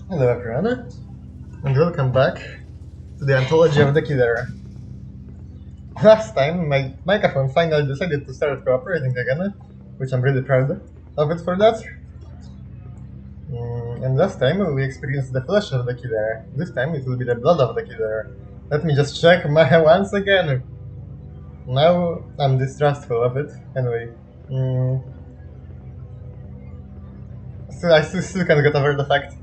Hello everyone, and welcome back to the Anthology of the Killer. Last time, my microphone finally decided to start cooperating again, which I'm really proud of it for that. And last time we experienced the flesh of the killer. This time it will be the blood of the killer. Let me just check my once again. Now I'm distrustful of it. Anyway, so I still can't get over the fact.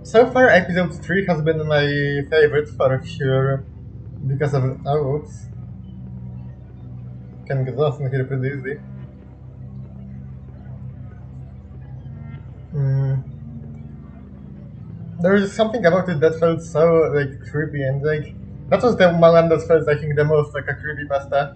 So far, episode 3 has been my favorite for sure because of oops. Can get lost in here pretty easily. There is something about it that felt so creepy and that was the one that felt I think the most like a creepypasta.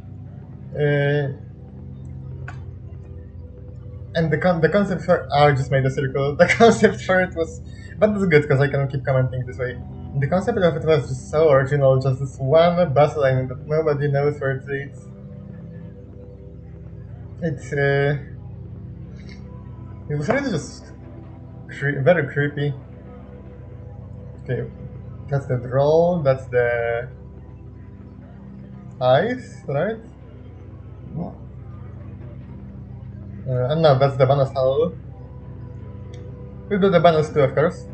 And the concept for I just made a circle. The concept for it was, but it's good because I can keep commenting this way. The concept of it was just so original, just this one bus line that nobody knows where it leads. It was really just very creepy. Okay, that's the draw, that's the eyes, right? And no, that's the bonus hole. We'll do the bonus too, of course.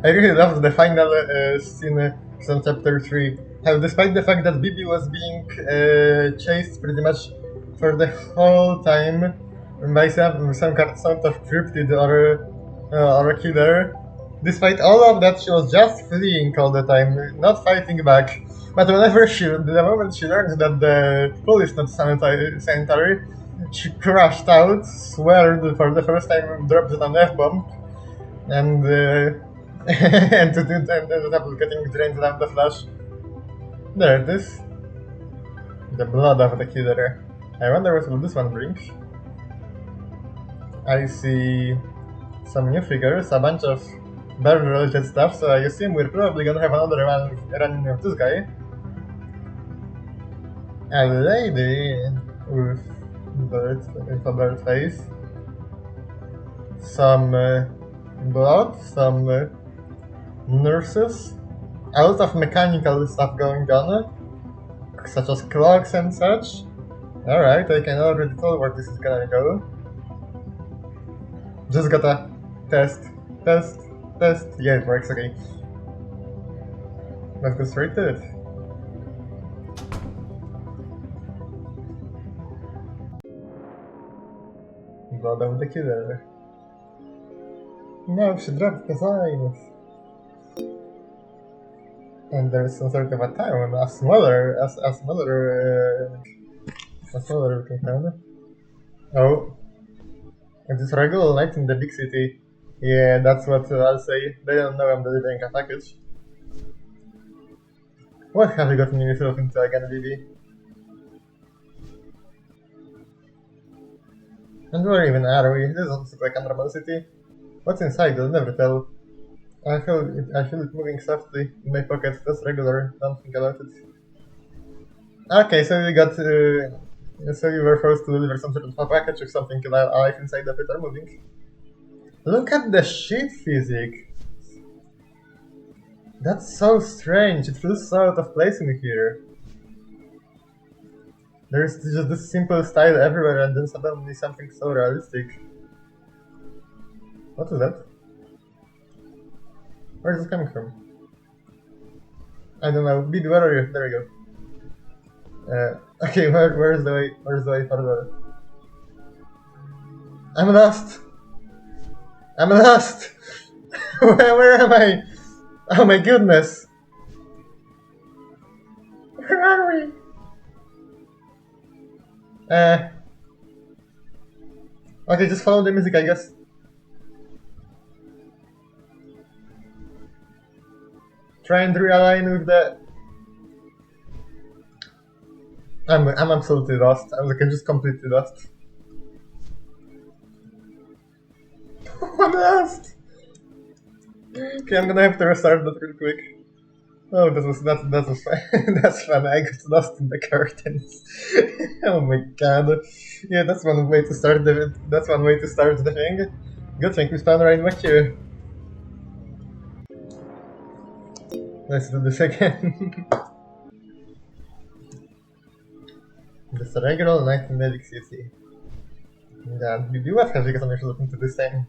I really loved the final scene from chapter 3. How, despite the fact that Bibi was being chased pretty much for the whole time by some sort of cryptid or a killer, despite all of that, she was just fleeing all the time, not fighting back. But the moment she learned that the pool is not sanitary, she crashed out, sweared for the first time, dropped an F-bomb, and and ended up getting drained down the flash. There it is. The blood of the killer. I wonder what will this one bring. I see some new figures, a bunch of bird-related stuff, so I assume we're probably gonna have another one running of this guy. A lady with a bird face. Some blood, some nurses, a lot of mechanical stuff going on, such as clocks and such. Alright, I can already tell where this is gonna go. Just gotta test. Yeah, it works, okay. Let's go straight to it. Blood of the killer. No, she dropped the signs. And there's some sort of a town, a smaller looking town. Oh. It is regular night in the big city. Yeah, that's what I'll say. They don't know I'm delivering a package. What have you gotten yourself into again, Vivi? And where even are we? This doesn't look like a normal city. What's inside? I'll never tell. I feel it moving softly in my pocket. That's regular. Don't think about it. Okay, so we got. So you were forced to deliver some sort of a package or something, and our life inside of it are moving. Look at the sheet physics. That's so strange. It feels so out of place in here. There's just this simple style everywhere, and then suddenly something so realistic. What is that? Where is this coming from? I don't know. Bid, where are you? There we go. Okay, where's the way? Where's the way further? I'm lost! I'm lost! Where am I? Oh my goodness! Where are we? Okay, just follow the music, I guess. Try and realign with the... I'm absolutely lost. I'm just completely lost. I'm lost! Okay, I'm gonna have to restart that real quick. Oh, that was fun. That's fun. I got lost in the curtains. Oh my god. Yeah, that's one way to start the thing. Good thing we spawned right back here. Let's do this again. Just a regular 19 city. Yeah, you was have because I'm actually looking to this thing.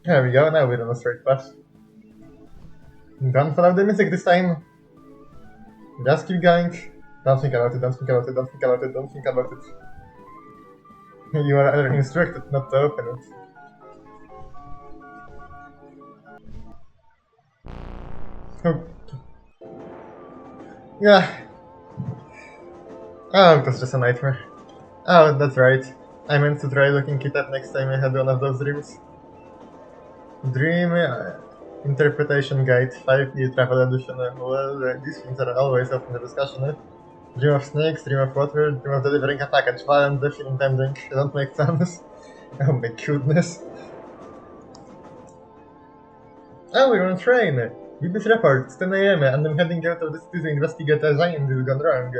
There we go, now we're on a straight path. Don't follow the music this time. Just keep going. Don't think about it, don't think about it, don't think about it, don't think about it. You are instructed not to open it. Oh. Yeah. Oh, it was just a nightmare. Oh, that's right. I meant to try looking it up next time I had one of those dreams. Dream Interpretation Guide 5E Travel Edition. Well, these things are always open to discussion. Dream of snakes, dream of water, dream of delivering a package while I'm definitely intending. Don't make sense. Oh my goodness. Oh, we're on a train. BBC report, it's 10 a.m. and I'm heading out of the city to investigate a giant deal gone wrong.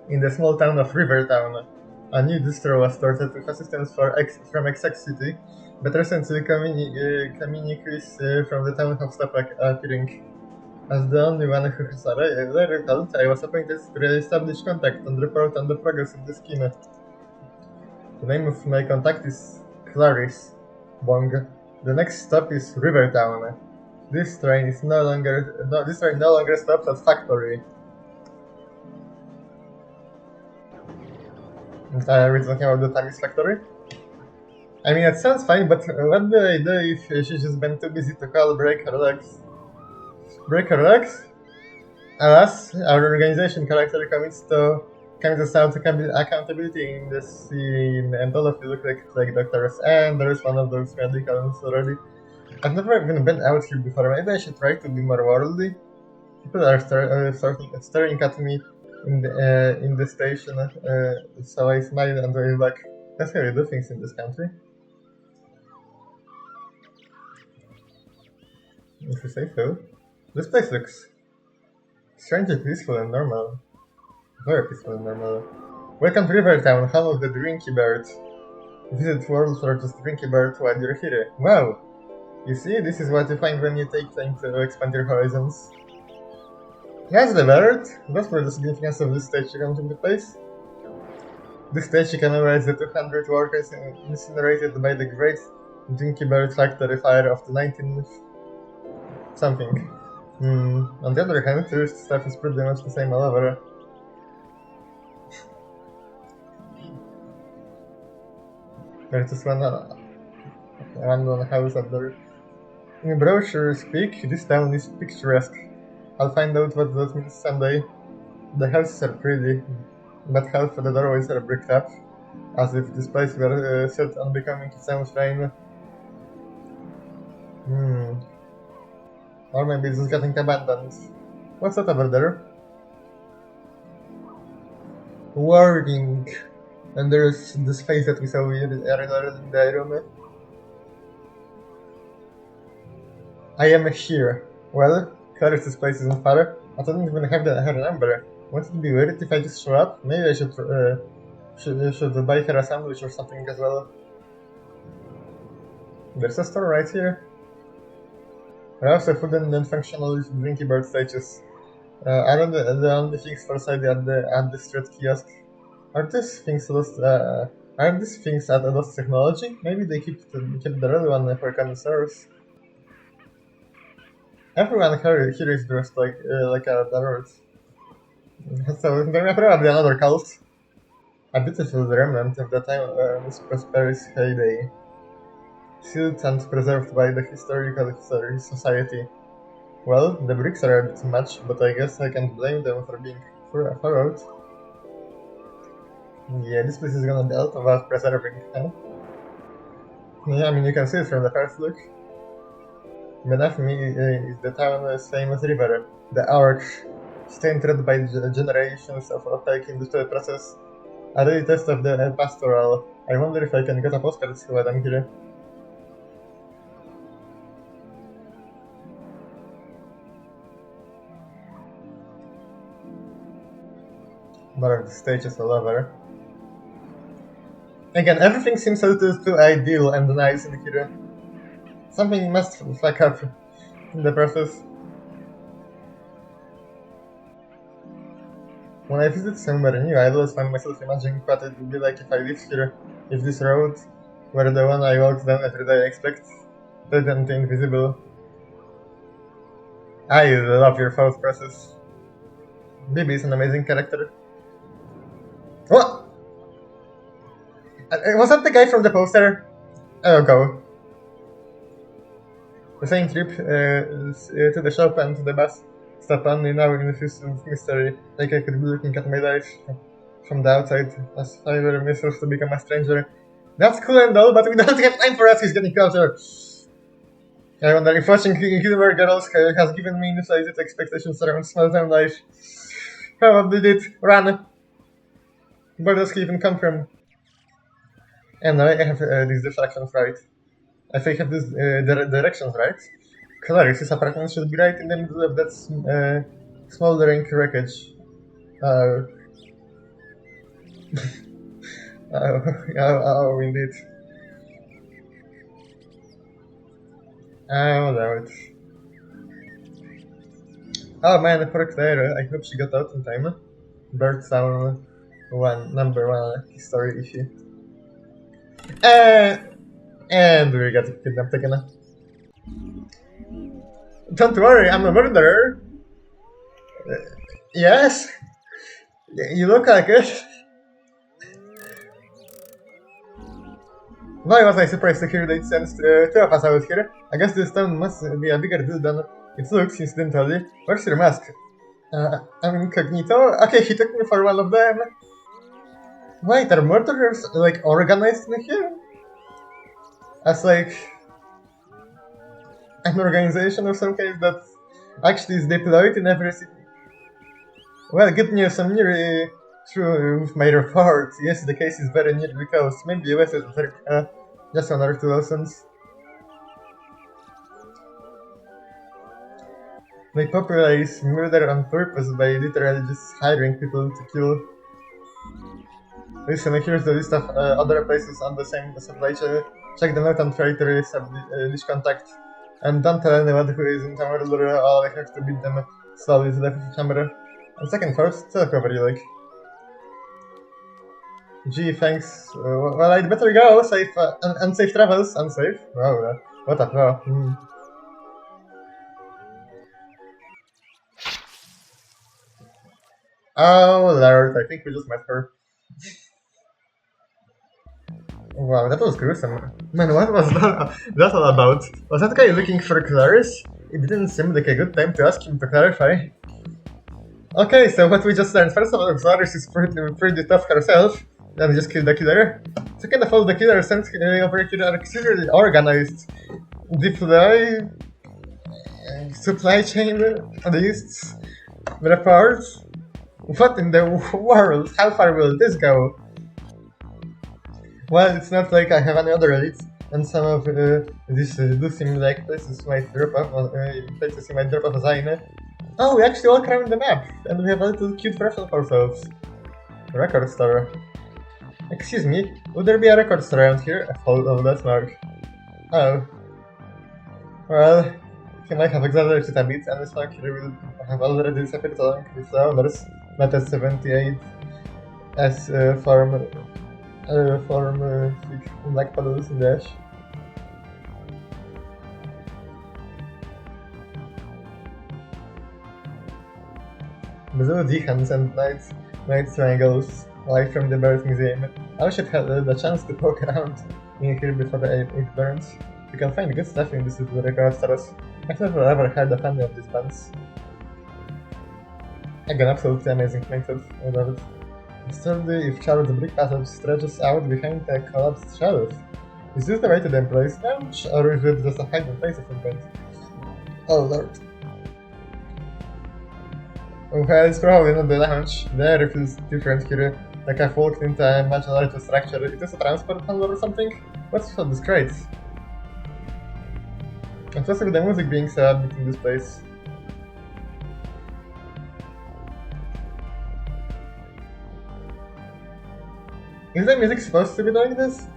In the small town of Rivertown, a new distro was started with assistance from Essex City, but recently communiques from the town have stopped appearing. As the only one who has arrived, I was appointed to establish contact and report on the progress of the scheme. The name of my contact is Clarice Bong. The next stop is Rivertown. This train no longer stops at Factory. We're talking about the Tammy's Factory? I mean, it sounds fine, but what do I do if she's just been too busy to call break her legs? Break her legs? Alas, our organization character commits out accountability in this scene, and all of you look like doctors, and there's one of those medicals already. I've never even been out here before. Maybe I should try to be more worldly. People are staring at me in the station, so I smile and wave back. That's how you do things in this country. If you say so. This place looks strangely peaceful and normal. Very peaceful and normal. Welcome to Rivertown, home of the Drinky Bird. Visit world's largest Drinky Bird while you're here. Wow! You see, this is what you find when you take time to expand your horizons. That's the bird! That's where the significance of this stage comes into place. This stage commemorates the 200 workers incinerated by the Great Drinky Bird Factory fire of the 19th something. On the other hand, tourist stuff is pretty much the same all over. There's just one house up there. In brochure speak, this town is picturesque. I'll find out what that means someday. The houses are pretty, but half of the doorways are bricked up, as if this place were set on becoming its own shrine. Or maybe it's just getting abandoned. What's that over there? Warning! And there's this face that we saw earlier in the room. I am here. Well, Clarice, this place isn't far. I don't even have her number. Wouldn't it be weird if I just show up? Maybe I should buy her a sandwich or something as well. There's a store right here. There are also food and functional Drinky Bird stages. Aren't the only things for sale at the street kiosk? Aren't these things at a lost technology? Maybe they keep the real one for connoisseurs. Everyone here is dressed like a dwarf. So they're probably another cult. A beautiful remnant of the time's prosperous heyday. Sealed and preserved by the Historical Society. Well, the bricks are a bit much, but I guess I can't blame them for being furrowed. Yeah, this place is gonna be a lot of preserving, huh? Yeah, I mean, you can see it from the first look. Beneath me is the town's famous river, the Arch, stained red by generations of opaque industrial process. A real test of the pastoral. I wonder if I can get a postcard while I'm here. More of the stages all over. Again, everything seems so too ideal and nice in here. Something must fuck up in the process. When I visit somewhere new, I always find myself imagining what it would be like if I lived here, if this road were the one I walk down every day. I expect pleasant and invisible. I love your thought process. Bibi is an amazing character. What? Was that the guy from the poster? Oh, go. The same trip to the shop and to the bus stop only now in the fist of mystery, like I could be looking at my life from the outside as if I were myself to become a stranger. That's cool and all, but we don't have time for us, he's getting closer. I wonder if watching Gilmore Girls has given me inflated expectations around small town life. Probably did. Run! Where does he even come from? And now I have these deflections right. I think I have these directions right. Clarice's apartment should be right in the middle of that smoldering wreckage. Oh. Oh, indeed. Oh, Lord. Oh man, poor Claire. I hope she got out in time. Birdtown number 1 history issue. And we got kidnapped again. Don't worry, I'm a murderer. Yes? You look like it. Why was I surprised to hear they sent 2 of us out here? I guess this town must be a bigger deal than it looks, incidentally. Where's your mask? I'm incognito? Okay, he took me for one of them. Wait, are murderers, like, organized in here? As, like, an organization of some kind that actually is deployed in every city? Well, good news, I'm nearly through with my report. Yes, the case is very near the coast. Maybe US is just 1 or 2 lessons. They popularize murder on purpose by literally just hiring people to kill. Listen, here's the list of other places on the same supply chain. Check them out and try to establish contact. And don't tell anyone who isn't a murderer, all I have to beat them slowly to the camera. On second thought, tell whoever you like. Gee, thanks. Well, I'd better go. Safe, unsafe travels. Unsafe? Wow, what a pro. Oh, Lord, I think we just met her. Wow, that was gruesome. Man, what was that all about? Was that guy looking for Clarice? It didn't seem like a good time to ask him to clarify. Okay, so what we just learned. First of all, Clarice is pretty tough herself. Then just kill the killer. Second of all, the killer sent over here are clearly organized. Deploy, supply chain lists, reports. What in the world? How far will this go? Well, it's not like I have any other leads, and some of these do seem like places might drop off. Places you might drop off as I know. Oh, we actually walk around the map, and we have a little cute version of ourselves. Record store. Excuse me, would there be a record store around here? I followed that mark. Oh. Well, he might have exaggerated a bit, and this mark here will have already disappeared along with the others. Not as 78 as form black puddles in the ash. Blue Dehans and night triangles live from the Birth Museum. I wish I'd had the chance to poke around in here before the ink burns. You can find good stuff in this little record stores. I've never ever had a fan of these bands. Again, absolutely amazing method. I love it. Certainly, if Charles' brick passage stretches out behind the collapsed shelf. Is this the way to the employees' lounge, or is it just a hidden place of some kind? Oh lord. Well, it's probably not the lounge. The air feels different here, like I've walked into a much larger structure. Is this a transport tunnel or something? What's all this crate? Especially with the music being so upbeat in this place. Is the music supposed to be doing this?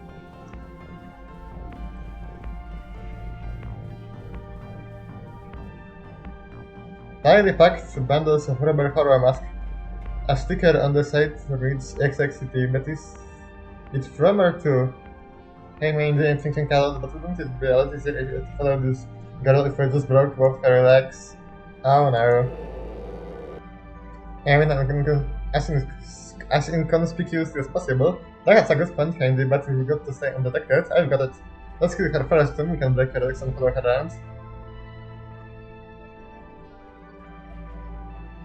Tightly packed bundles of rubber horror mask. A sticker on the side reads Ep.6, but is it from or to? Hey man, I'm thinking a lot, but wouldn't it be a lot easier to follow this girl if I just broke both her legs? Oh no. I mean, I'm as inconspicuous as possible. That's a good point, Handy, but we've got to stay undetected. I've got it. Let's kill her first, then we can break her legs and follow her around.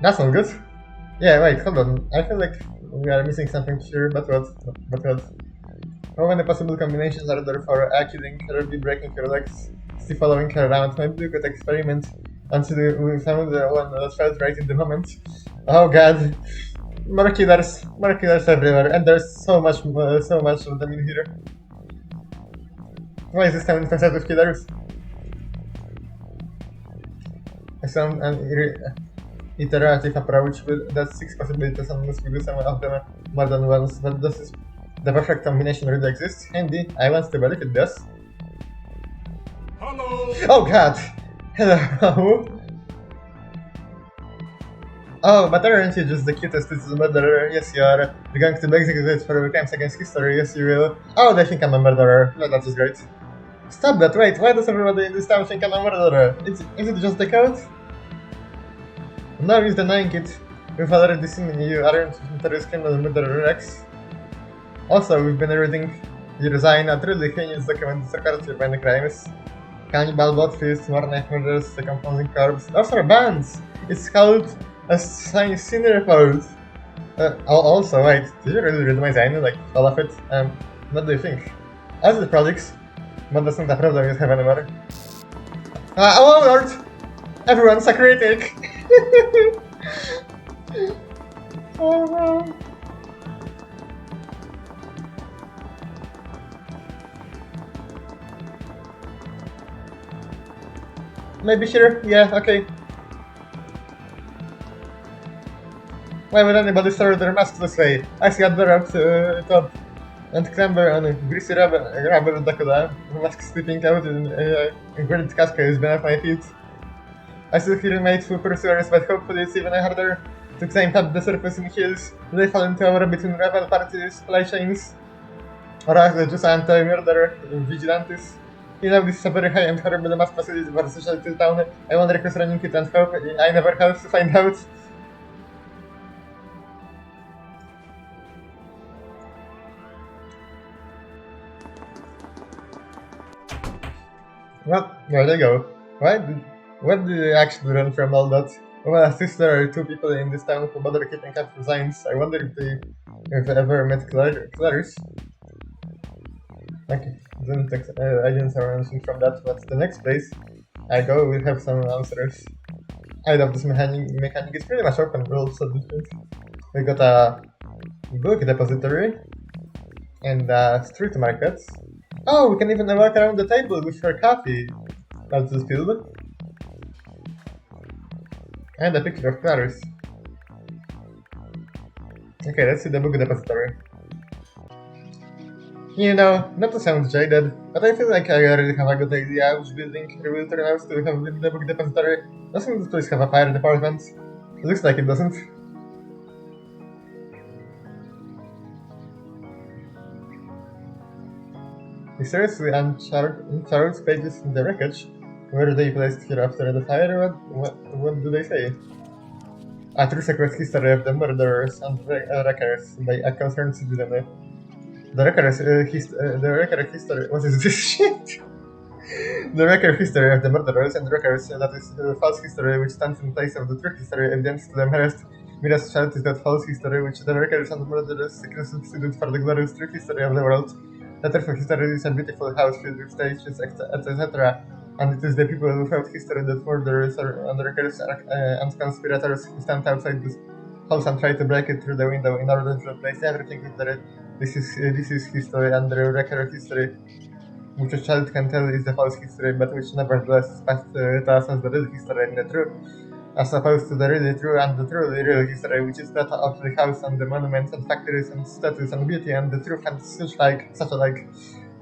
That sounds good. Yeah, wait, hold on. I feel like we are missing something here, but what? How many possible combinations are there for killing her, be breaking her legs, still following her around? Maybe we could experiment until we found the one that felt right in the moment. Oh god. More killers everywhere, and there's so much of them in here. Why is this town infested with killers? I found an iterative approach with that 6 possibilities and must do some of them more than once, but this is the perfect combination really exists. Handy, I want to believe it does. Hello! Oh god! Hello! Oh, but aren't you just the cutest little murderer? Yes, you are. You're going to be executed for crimes against history, yes you will. Oh, they think I'm a murderer. No, that is great. Stop that, wait, why does everybody in this town think I'm a murderer? Is it just the code? No use denying it. We've already seen you aren't notorious criminal murderer Rex. Also, we've been reading you resign a truly heinous document that records your many crimes. Cannibal, Bloodfist, More Knife Murders, The Composing Corpse. Those are bands! It's called a Sin Report. Also, wait, did you really read my zine? Like, all of it? What do you think? As the projects, but that's not a problem you have anymore. Oh lord! Everyone's a critic! Oh no. Maybe here? Yeah, okay. Why would anybody store their masks this way? I got the rope top and clamber on a greasy rubber Dakota. The mask slipping out in a gritted cascade beneath my feet. I still hear made for pursuers, but hopefully it's even harder to climb up the surface in hills. They fall into a war between rival parties, supply chains, or just anti-murder vigilantes. You know, this is a very high and horrible mass facility for social town. I wonder who's running it and hope I never have to find out. Well, there they go. Where did they actually run from all that? Well, since there are 2 people in this town who bother keeping up with signs, I wonder if they ever met Clarice. Okay, I didn't have anything from that, but the next place I go will have some answers. I love this mechanic, it's pretty much open world, so different. We got a book depository and a street market. Oh, we can even walk around the table with her coffee. That's the field. And a picture of Clarice. Okay, let's see the book depository. You know, not to sound jaded, but I feel like I already have a good idea which building will turn out to have the book depository. Doesn't this place have a fire department? It looks like it doesn't. Mysteriously uncharted pages in the wreckage. Were they placed here after the fire? What do they say? A true secret history of the murderers and wreckers by a concerned citizen. The record history. What is this shit? The record history of the murderers and wreckers. That is false history which stands in place of the true history. Evidence to the merest Mira's child is that false history which the wreckers and murderers substitute for the glorious true history of the world. The true history is a beautiful house filled with stages, etc. And it is the people without history that murderers and wreckers and conspirators who stand outside this house and try to break it through the window in order to replace everything with the this is history, and the record history, which a child can tell is the false history, but which nevertheless is passed to us as the real history and the true. as opposed to the really true and the truly real history, which is that of the house and the monuments and factories and statues and beauty and the truth and such alike,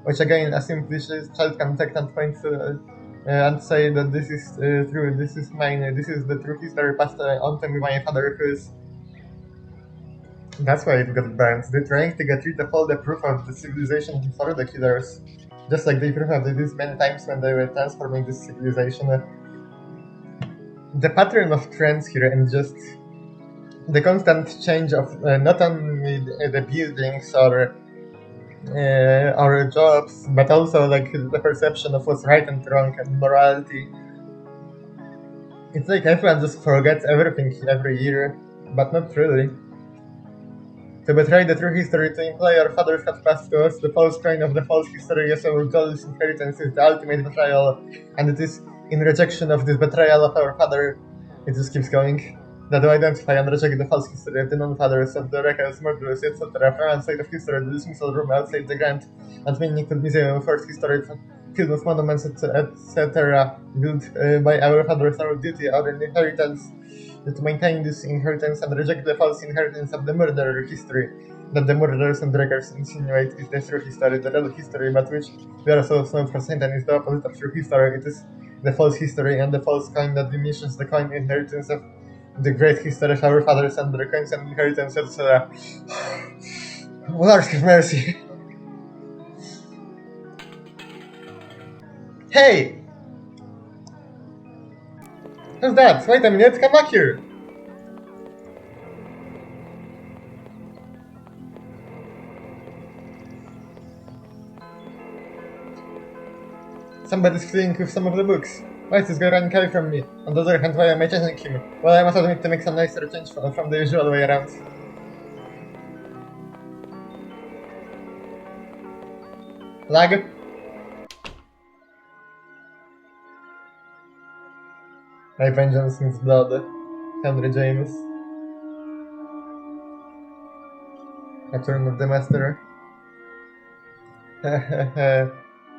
which again a simply child can take and point to and say that this is true, this is mine, this is the true history passed on to me by my father, who is. That's why it got banned. They're trying to get rid of all the proof of the civilization before the killers. Just like they probably did many times when they were transforming this civilization. The pattern of trends here and just the constant change of not only the buildings or jobs, but also like the perception of what's right and wrong and morality. It's like everyone just forgets everything every year, but not really. To betray the true history, to imply our fathers had passed to us the false train of the false history as our godless inheritance is the ultimate betrayal, and it is in rejection of this betrayal of our father, it just keeps going, that to identify and reject the false history of the non-fathers, of the records, murderers, etc. from outside of history, the dismissal room outside the grand and meaningful museum of first history, filled with monuments, etc., built by our fathers, our duty, our inheritance, to maintain this inheritance and reject the false inheritance of the murderer history that the murderers and wreckers insinuate is the true history, the real history, but which we are so known for Satan is the opposite of true history. It is the false history and the false coin that diminishes the coin inheritance of the great history of our fathers and their coins and inheritance, etc. Lord have mercy. Hey! Who's that? Wait a minute, come back here! Somebody's fleeing with some of the books. Why is this guy running away from me? On the other hand, why am I chasing him? Well, I must admit to make some nicer change from the usual way around. Lag? My vengeance means blood. Henry James. Return of the Master.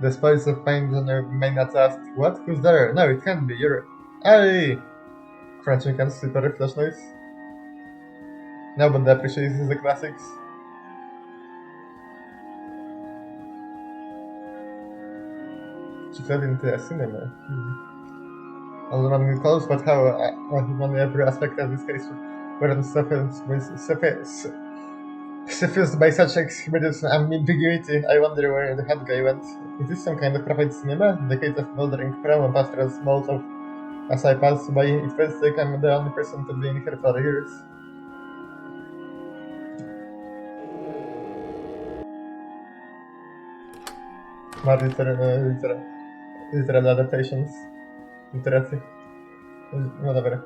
The spoils of pain may not last. What? Who's there? No, it can't be. You're. Hey! Crunching and slippery flash noise. Nobody appreciates the classics. She fell into a cinema. All running close, but how on every aspect of this case weren't suffused by such exhibited ambiguity. I wonder where the head guy went. Is this some kind of private cinema? Decades of bouldering promo passed as small of as I pass by, it feels like I'm the only person to be in here for years. More literal adaptations. Literacy. Whatever.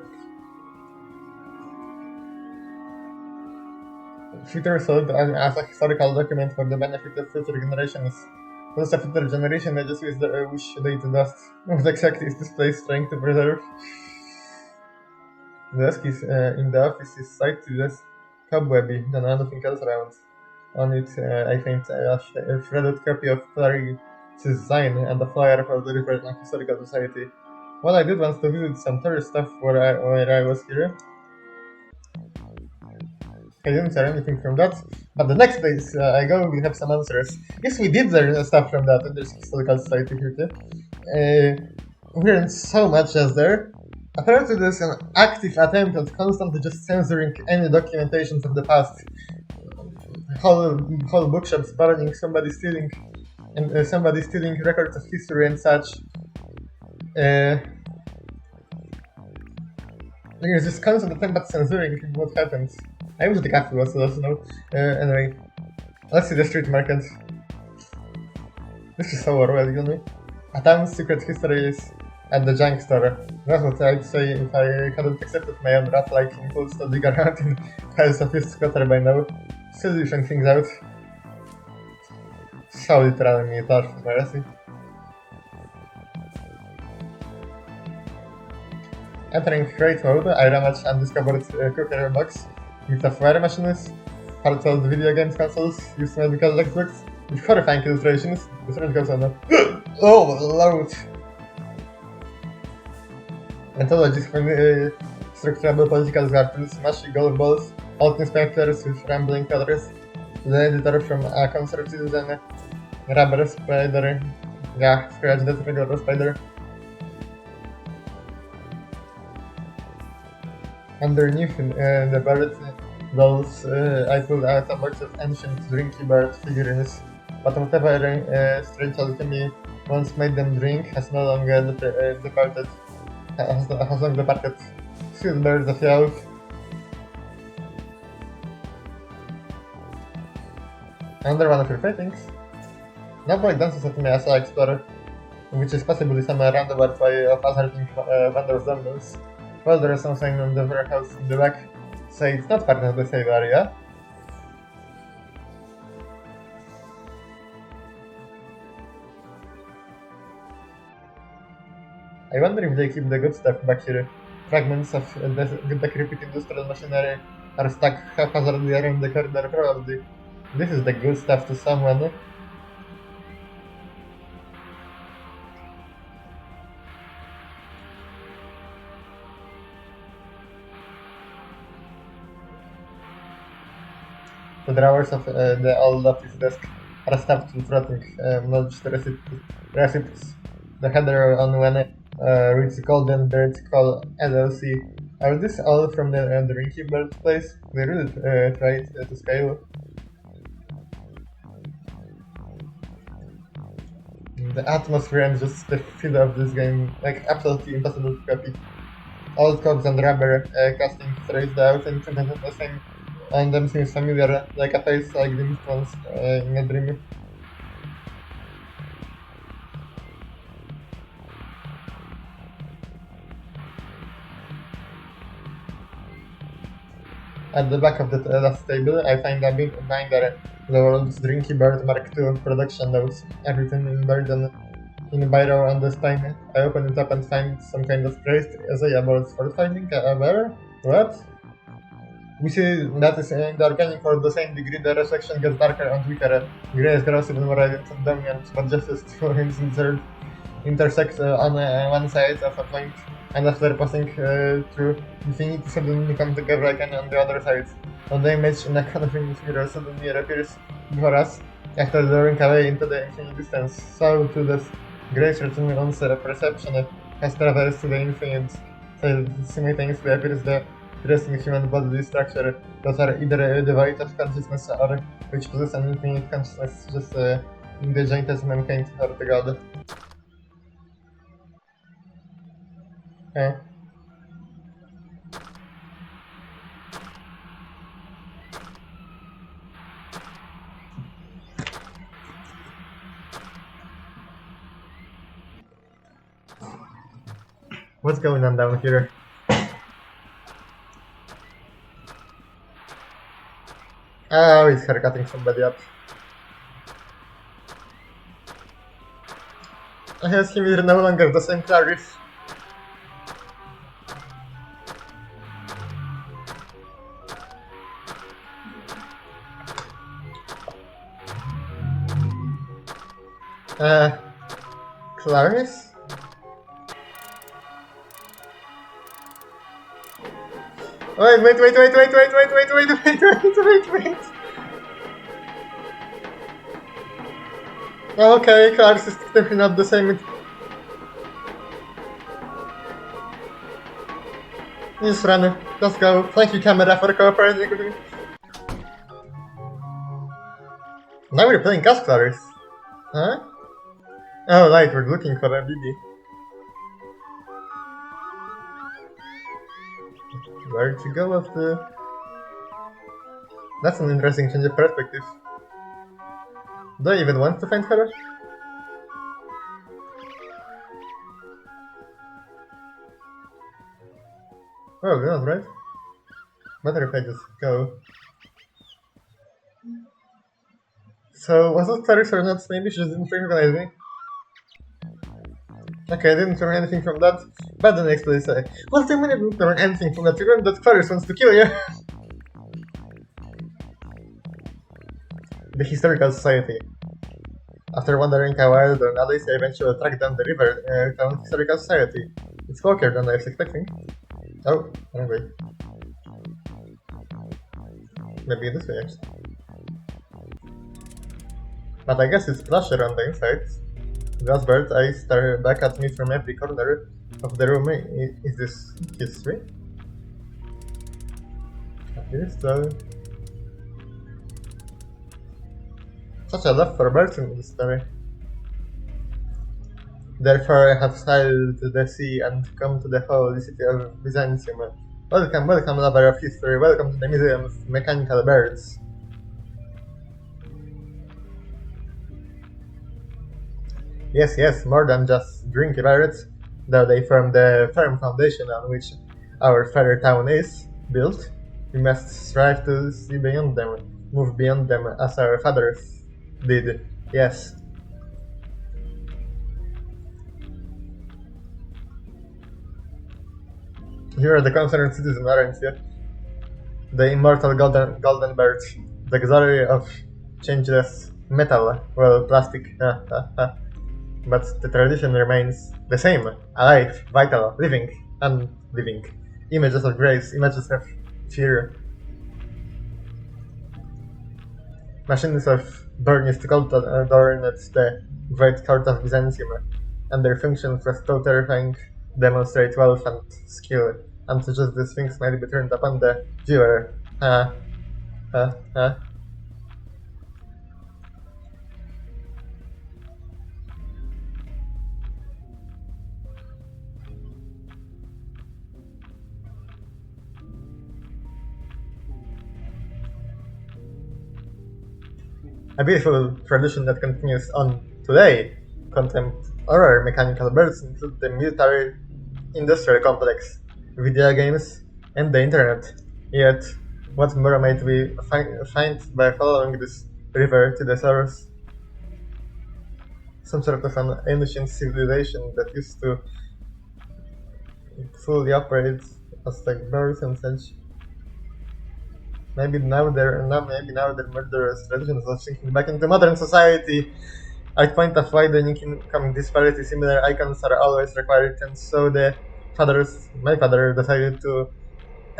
Future sold as a historical document for the benefit of future generations. Those of future generation I just wish they to dust. What exactly is this place trying to preserve? The desk is in the office is slightly less cobwebby than anything else around. On it, I find a shredded copy of Clary's sign and a flyer for the Liberty Historical Society. Well, I did want to visit some tourist stuff where I was here. I didn't learn anything from that, but the next place I go, we have some answers. Yes, we did learn stuff from that, and there's Historical Society here too. We learned so much as there. Apparently there's an active attempt at constantly just censoring any documentations of the past. Whole bookshops burning, somebody stealing records of history and such. There's this constant attempt at censoring what happens. I wish the cafe was also know. Anyway, let's see the street market. This is so Orwell, you know? A town's secret history is at the junk store. That's what I'd say if I hadn't accepted my own rat-like impulse to dig around in piles of used clutter by now. Still different things out. So literally dark embarrassing. Entering create mode, I rummaged undiscovered cooker box with software machines, hard-sold video games consoles, used medical textbooks, with horrifying illustrations. The story goes on. Oh lord! Anthology structurable political cartoons, smashy golf balls, old newspapers with rambling colors, the editor from A Concert Citizen, Rubber Spider, yeah, scratch that Rubber Spider. Underneath the bird dolls, I pulled out a box of ancient drinky bird figurines, but whatever strange alchemy once made them drink has no longer departed. Has long departed. Sweet birds of youth. Another one of your paintings. No boy dances at me as I explore, which is possibly some roundabout way of asserting Vander's dumbbells. Well, there is some sign on the warehouse in the back, so it's not part of the same area. I wonder if they keep the good stuff back here. Fragments of the decrepit industrial machinery are stuck haphazardly around the corridor probably. This is the good stuff to someone. The drawers of the old office desk are stuffed with rotting, mulched receipts. The header on one reads Golden Bird Call LLC. Are these all from the Rinky Bird place? They really tried to scale. The atmosphere and just the feel of this game, like absolutely impossible to copy. Old cogs and rubber casting traced out and presented the same, and them seems familiar, like a face I glimpsed once in a dream. At the back of the last table, I find a big binder, the world's Drinky Bird Mark II production notes, everything in burden, in biro on the spine. I open it up and find some kind of praised essay about for finding a bear? What? We see that is in the organic or the same degree the reflection gets darker and weaker. Grey is gross even more radiant and dominant, but just as two hints intersect on one side of a point, and after passing through infinity suddenly come together again on the other side. When the image in a convex mirror suddenly appears before us, after luring away into the infinite distance. So to this grey certainly one's perception has traversed to the infinite, so simultaneously appears the rest in human bodily structure that are either devoid of consciousness or which possess an infinite consciousness, just in the giantess mankind or the god. What's going on down here? Oh, he's haircutting somebody up. I guess him is no longer the same Clarice. Clarice? Wait. Okay, Clarice is definitely not the same. Just run. Let's go. Thank you, camera, for cooperating with me. Now we're playing as Clarice. Huh? Oh, right, we're looking for a BB. Where to go with the... That's an interesting change of perspective. Do I even want to find her? Oh, God, right? Better if I just go. So, was it Clarice or not? Maybe she just didn't recognize me. Okay, I didn't learn anything from that, but the next place I... Well, I didn't learn anything from that. You learned that Clarice wants to kill you. The Historical Society. After wandering a while down alleys, I eventually tracked down the river town Historical Society. It's closer than I was expecting. Oh, anyway. Maybe this way actually. But I guess it's plusher on the inside. Glass bird eyes stare back at me from every corner of the room. Is this history? Appears so. Such a love for birds in this story. Therefore I have sailed to the sea and come to the holy city of Byzantium. Welcome, welcome, lover of history. Welcome to the Museum of Mechanical Birds. Yes, yes, more than just drinky birds, though they form the firm foundation on which our fairy town is built. We must strive to see beyond them, move beyond them as our fathers did. Yes. You are the concerned citizen, aren't you? The immortal golden bird, the glory of changeless metal, well, plastic. But the tradition remains the same, alive, vital, living, and living. Images of grace, images of fear, machines of burnished gold adorn the great court of Byzantium, and their functions, though terrifying, demonstrate wealth and skill, and such as these things might be turned upon the viewer. Uh, uh. A beautiful tradition that continues on today. Contemporary mechanical birds include the military industrial complex, video games, and the internet. Yet, what more might we find by following this river to the source? Some sort of an ancient civilization that used to fully operate as like birds and such. Maybe now they're murderous traditions of sinking back into modern society. I'd point out why the income disparity similar icons are always required, and so my father decided to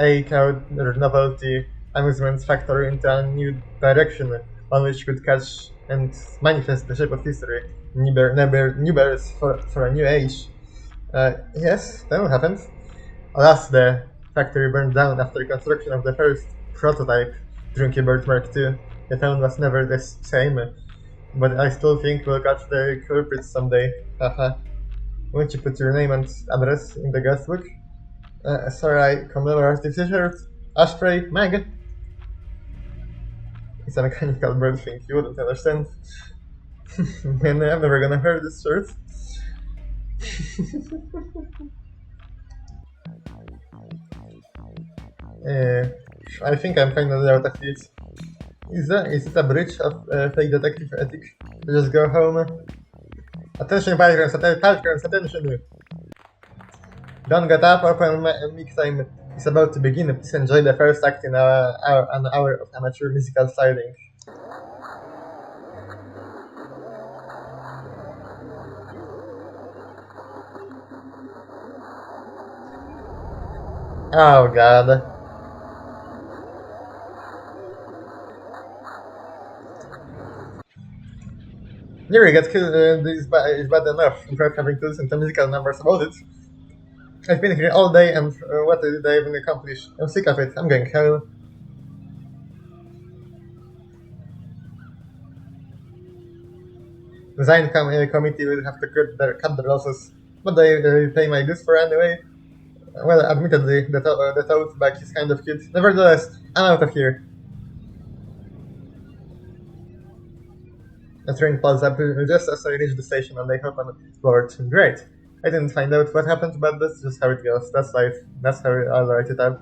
eke out the novelty amusement factor into a new direction on which could catch and manifest the shape of history. New birds for a new age. Yes, that happened. Alas, the factory burned down after construction of the first prototype Drinky Bird Mark II. The town was never the same, but I still think we'll catch the culprits someday. Haha. Won't you put your name and address in the guest book? Sorry, I come over as the t-shirt. Ashtray, Meg. It's a mechanical bird thing, you wouldn't understand. Man, I'm never gonna wear this shirt. I think I'm finally out of it. Is it a breach of fake detective ethic to just go home? Attention, patrons, attention! Don't get up, open mic time is about to begin. Please enjoy the first act in an hour of amateur musical styling. Oh god. Nearly get killed is bad enough without having to listen to musical numbers about it. I've been here all day and what did I even accomplish? I'm sick of it. I'm going home. Design committee will have to cut their losses, but they pay my dues for anyway. Well, admittedly, the tote bag is kind of cute. Nevertheless, I'm out of here. The train pulls up just as I reach the station and I hop on board. Great. I didn't find out what happened, but that's just how it goes. That's life. That's how I'll write it up.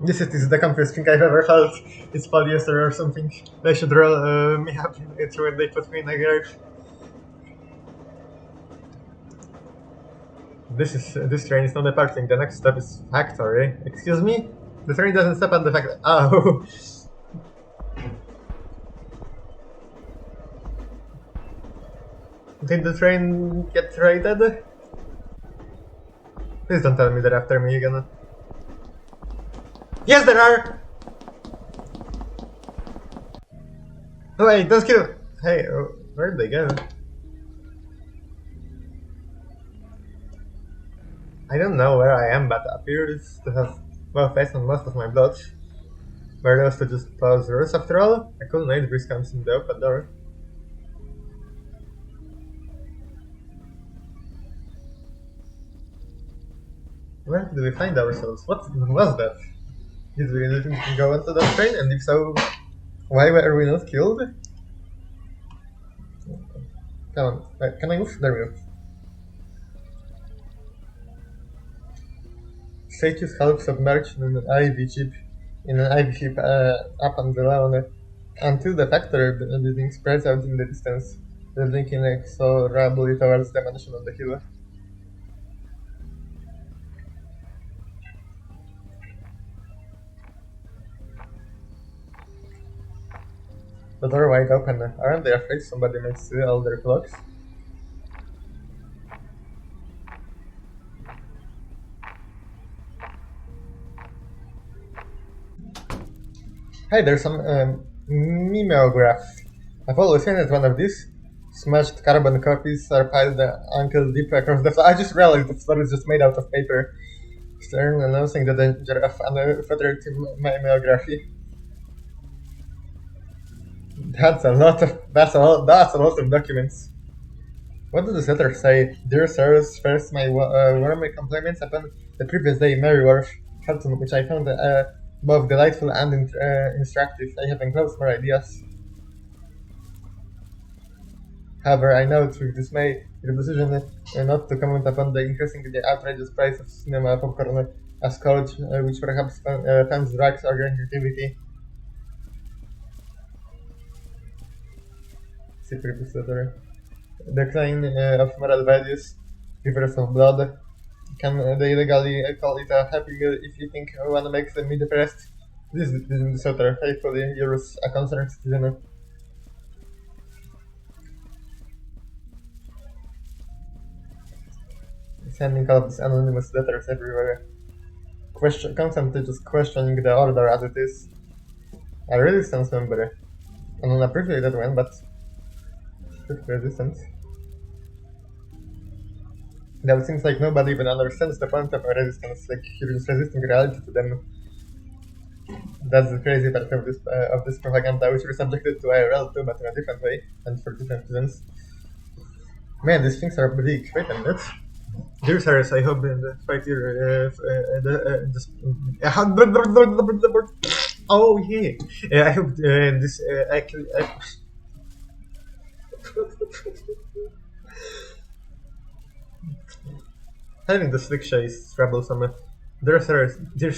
This is the comfiest thing I've ever felt. It's polyester or something. They should roll me up through when they put me in a garage. This train is not departing. The next stop is factory. Excuse me? The train doesn't stop at the factory. Oh. Did the train get raided? Please don't tell me they're after me again. Yes, there are! Oh, wait, don't kill! Hey, where'd they go? I don't know where I am, but appears to have well faced on most of my blocks. Were those to just close the roofs after all? A cool night breeze comes in the open door. Where did we find ourselves? What was that? Did we really go into that train? And if so, why were we not killed? Come on, can I move? There we go. Statues half submerged in an ivy chip, up and down, until the factory building spreads out in the distance, building inexorably towards the mansion on the hill. The door wide open. Aren't they afraid somebody might steal all their clocks? Hey, there's some mimeograph. I've always wanted one of these. Smashed carbon copies are piled ankle deep across the floor. I just realized the floor is just made out of paper. Stern announcing the danger of unfederated mimeography. That's a lot of documents. What did this letter say? Dear sirs, first my warm compliments upon the previous day Maryworth cartoon, which I found both delightful and instructive. I have enclosed more ideas. However, I note with dismay your decision not to comment upon the increasingly outrageous price of cinema popcorn as college, which perhaps funds drugs or creativity. See previous letter. Decline of moral values, rivers of blood. Can they legally call it a happy meal if you think one makes me depressed? This is disorder. Faithfully, yours, a concerned citizen. Sending all of these anonymous letters everywhere. Constantly just questioning the order as it is. A resistance member. An unappreciated one, but resistance. Now it seems like nobody even understands the point of a resistance, like you're just resisting reality to them. That's the crazy part of this propaganda, which we're subjected to IRL too, but in a different way, and for different reasons. Man, these things are bleak. Wait a minute. Dear sirs, I hope despite your oh yeah, I hope this actually. Having the slick show is troublesome. Dear sirs, dear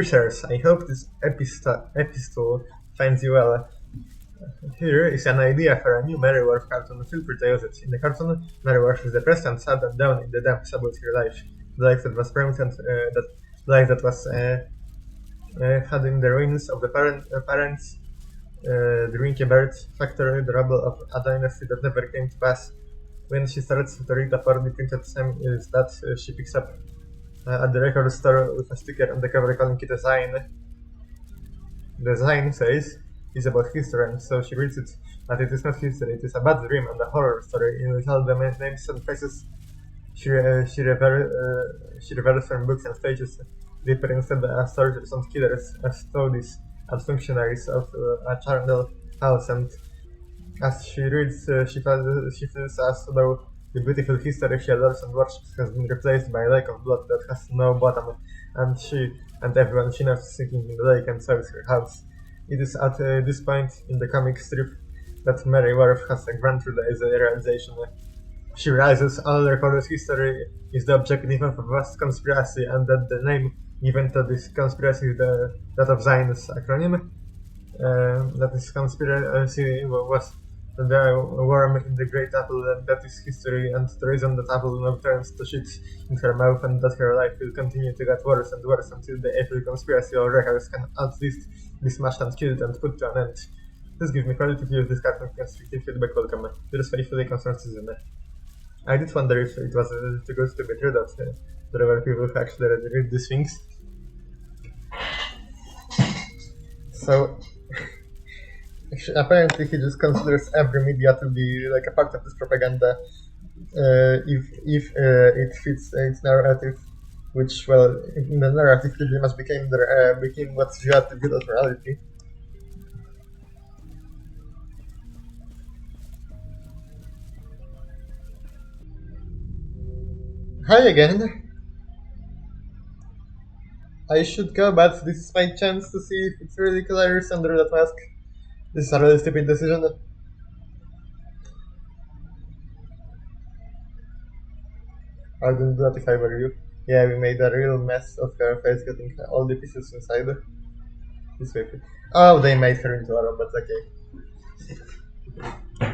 sirs, I hope this epistle finds you well. Here is an idea for a new Maryworth cartoon. Feel free to use it. In the cartoon, Maryworth is depressed and sad and down in the dumps about her life. The life that was promised, that was had in the ruins of the parents, the Rinky Bird factory, the rubble of a dynasty that never came to pass. When she starts to read a poorly printed that she picks up at the record store with a sticker on the cover calling it a sign. The sign says it's about history, and so she reads it, but it is not history, it is a bad dream and a horror story in which all the names and faces she reveals from books and stages, deeper instead as soldiers and killers, as toadies, as functionaries of a charnel house, and as she reads, she feels as though the beautiful history she adores and worships has been replaced by a lake of blood that has no bottom, and she and everyone she knows is sinking in the lake and so is her house. It is at this point in the comic strip that Maryworth has a grand realization. She realizes all recorded history is the objective of a vast conspiracy, and that the name given to this conspiracy is that of Zion's acronym. That this conspiracy was the worm in the great apple, and that is history, and the reason that apple now turns to shit in her mouth, and that her life will continue to get worse and worse until the April conspiracy or records can at least be smashed and killed and put to an end. Please give me credit if you use this cartoon constructive feedback. Welcome. Yours faithfully, concerned citizen. I did wonder if it was too good to be true that there were people who actually read these things. So apparently he just considers every media to be like a part of this propaganda if it fits its narrative, which, well, in the narrative pretty much became what's viewed as reality. Hi again. I should go, but this is my chance to see if it's really hilarious under that mask. This is a really stupid decision. I wouldn't do that if I were you. Yeah, we made a real mess of her face, getting all the pieces inside. This way, please. Oh, they made her into a robot, okay.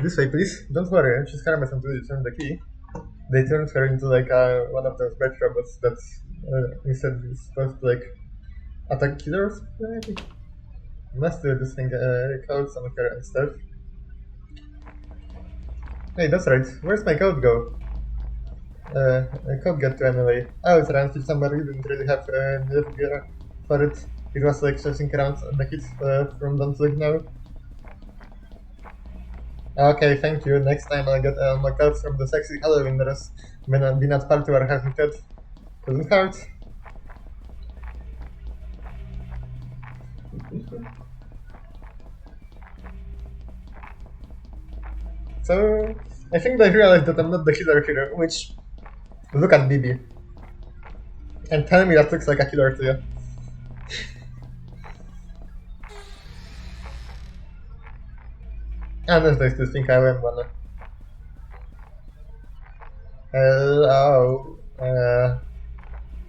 This way, please. Don't worry, she's harmless until you turn the key. They turned her into like one of those bad robots that you said is supposed to like attack killers. I think must do this thing, codes on her and stuff. Hey, that's right. Where's my code go? I can't get to anyway. I was around if somebody didn't really have enough gear for it. It was like searching around the kids from Don't Look Now. Okay, thank you. Next time I'll get my codes from the sexy Halloween dress. Be not part of our habitat. Doesn't hurt. So, I think they realized that I'm not the killer here, which, look at Bibi. And tell me that looks like a killer to you. Unless they still think I am one. Hello.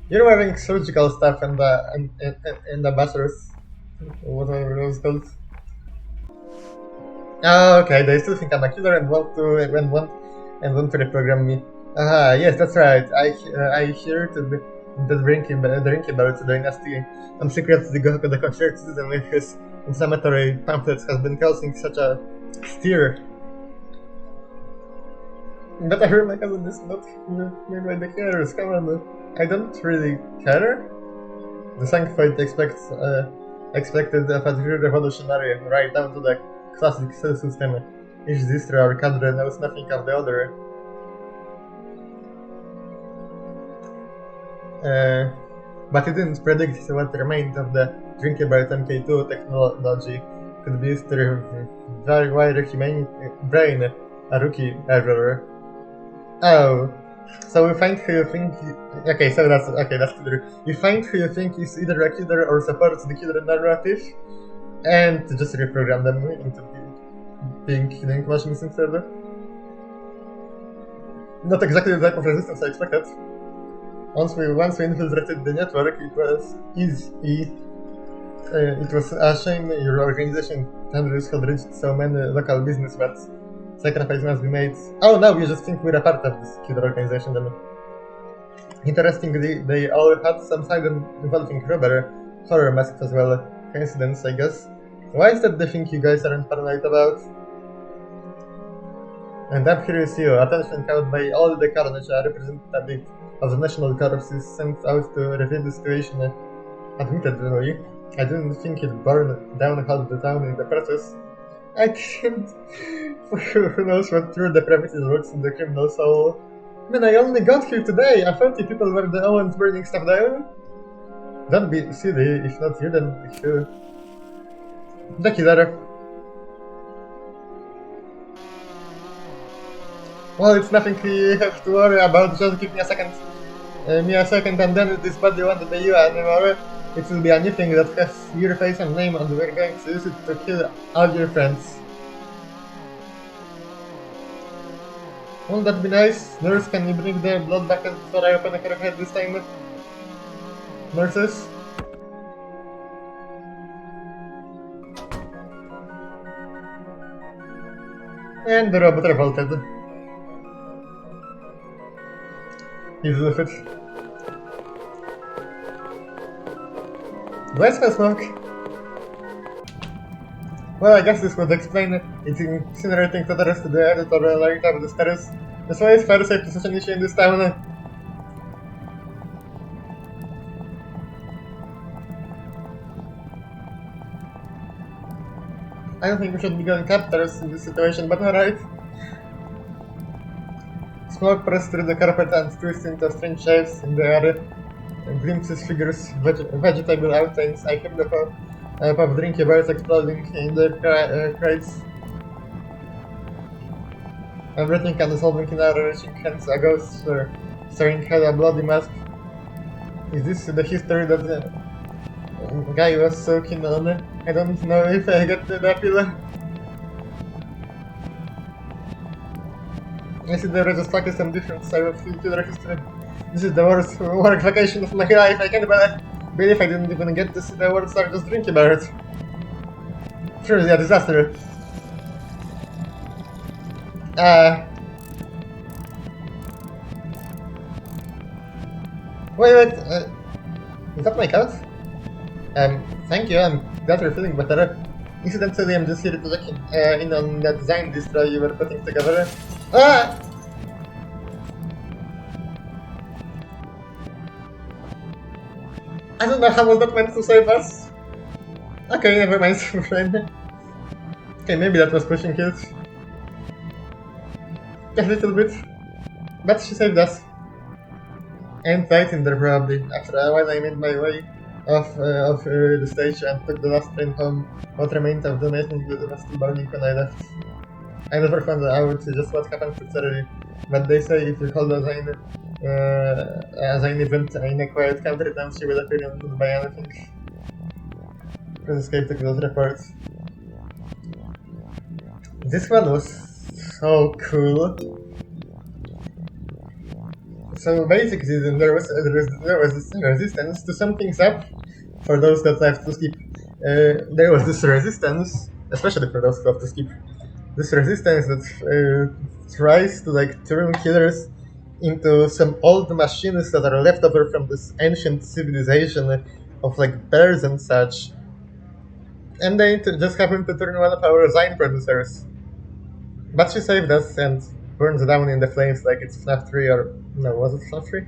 You're wearing surgical stuff and the bashers. Whatever it was called. Oh, okay, they still think I'm a killer and want to reprogram me. Yes, that's right. I hear to the drinking about the dynasty. I'm secretly the conservatism with his inflammatory pamphlets has been causing such a stir. But I heard my cousin is not made by the killers. Come on, I don't really care. The sanctified expected of a true revolutionary, right down to the classic cell system. Each distro or cadre knows nothing of the other. But he didn't predict what remained of the drinkable MK2 technology could be used to rewire human brain, a rookie error. Oh, so we find who you think. Okay, so that's clear. You find who you think is either a killer or supports the killer narrative, and just reprogram them into being killing machines instead. Not exactly the type of resistance I expected. Once we infiltrated the network, it was easy. It was a shame your organization handles had reached so many local business, but sacrifice must be made. Oh no, you just think we're a part of this killer organization then. Interestingly, they all had some side involving robbery, horror masks as well. Coincidence, I guess. Why is that the thing you guys aren't paranoid about? And I'm curious you, attention held by all the carnage, a representative of the National Corps is sent out to review the situation. Admittedly, I didn't think it burned down half the town in the process. I can't. Who knows what true depravity works in the criminal soul? Man, I only got here today. I thought you people were the ones burning stuff down. Don't be silly. If not you, then who? The killer. Well, it's nothing you have to worry about. Just give me a second. And then this body won't be you anymore. It will be a new thing that has your face and name, and we're going to use it to kill all your friends. Won't that be nice? Nurse, can you bring the blood bucket before I open her head this time? Nurses? And the robot revolted. He's with it. Do I smell smoke? Well, I guess this would explain it incinerating to the rest of the editor light up the stairs. That's why it's fair safe position issue in this town. I don't think we should be going captors in this situation, but alright. Smoke pressed through the carpet and twists into strange shapes in the air. Glimpses figures, vegetable outlines. I heard the puff of drinky birds exploding in the crates. Everything unsolving in our reaching hands, a ghost staring at a bloody mask. Is this the history that the guy was so keen on? I don't know if I get the appeal. I see there is a stuck in some different side of Tudor history. This is the worst work vacation of my life. I can't believe I didn't even get to see the world's largest drinky bird. Truly a disaster. Wait, is that my cat? Thank you, I'm glad you're feeling better. Incidentally, I'm just here to look in on the design distro you were putting together. Ah! I don't know how was that meant to save us. Okay, never mind, friend. Okay, maybe that was pushing it. Just a little bit. But she saved us. And frightened there probably. After a while I made my way off the stage and took the last train home. What remained of the nation was still burning when I left. I never found out just what happened to Charlie, but they say if you hold a Zain event in a quiet country, then she will appear unmoved by anything. Please escape to close reports. This one was so cool. So basically, there was this resistance to sum things up for those that have to skip. There was this resistance, especially for those who have to skip. This resistance that tries to like turn killers into some old machines that are left over from this ancient civilization of like bears and such. And they just happened to turn one of our Zain producers. But she saved us and burns down in the flames like it's FNAF 3 or... No, was it FNAF 3? I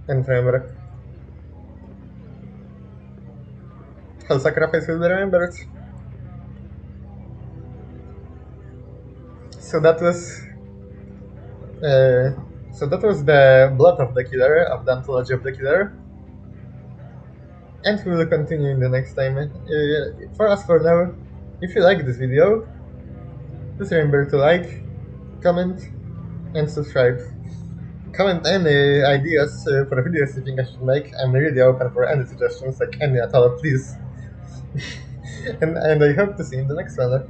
don't remember. Her sacrifice will be remembered. So that was the blood of the killer, of the Anthology of the Killer. And we will continue in the next time. For now, if you like this video, please remember to like, comment, and subscribe. Comment any ideas for videos you think I should make. I'm really open for any suggestions, like any at all, please. and I hope to see you in the next one.